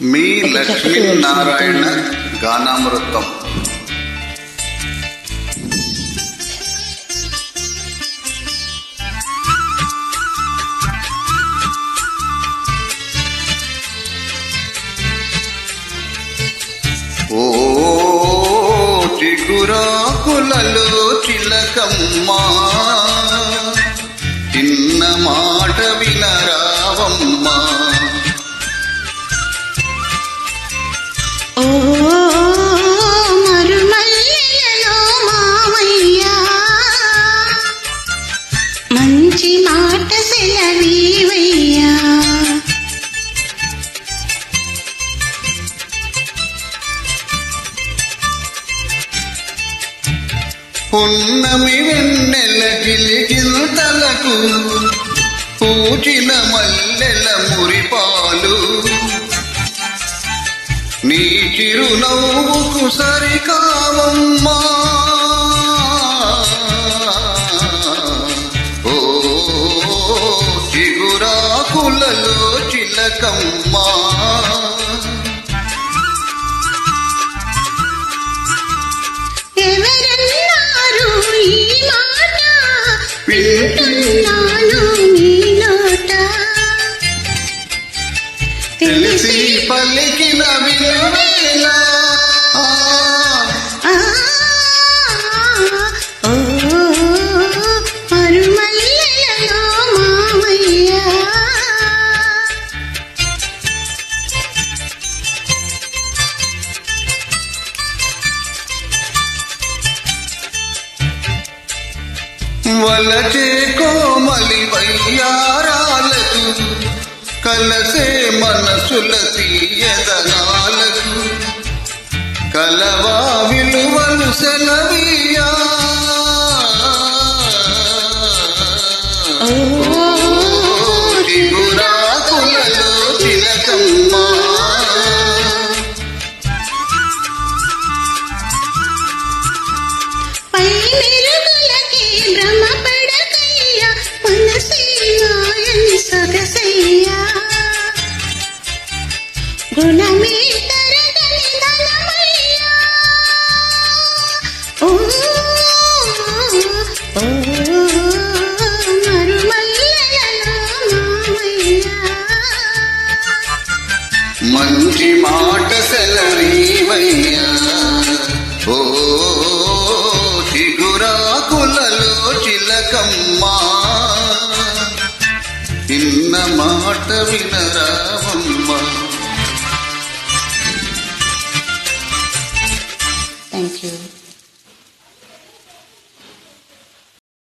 మీ లక్ష్మీనారాయణ గానామృతం. ఓ చిగురాకులలో చిలకమ్మా, చిన్న మాట వినరావమ్మా. ఓ మరుమల్లెలలో మామయ్యా, మంచి మాట సెలవీవయ్యా. పున్నమి వెన్నెల గిలిగింతలకు పూచిన మల్లెల మురిపాలు, నీ చిరునవ్వుకు సరికావమ్మా. ఓ చిగురాకులలో చిలకమ్మా, వింటున్నాను నీ నోట, తెలిసి పలికిన విలువేలా. ఓ మరుమల్లెలలో మామయ్యా, వలచే కోమలి వయ్యారాలకు, కలసే మనసుల తీయదనాలకు, కలవా విలువలు సెలవీయా. చిగురాకులలో చిలకమ్మా, పై మెరుగులకి భ్రమపడకయ్యా, మనసేయాయని సొగసయ్యా. గుణమే తరగని ధనమయ్యా. ఓ మరుమల్లెలలో మామయ్యా, మంచి మాట సెలవీవయ్యా. ఓ చిగురాకులలో చిలకమ్మా, చిన్న మాట వినరావమ్మా. Thank you.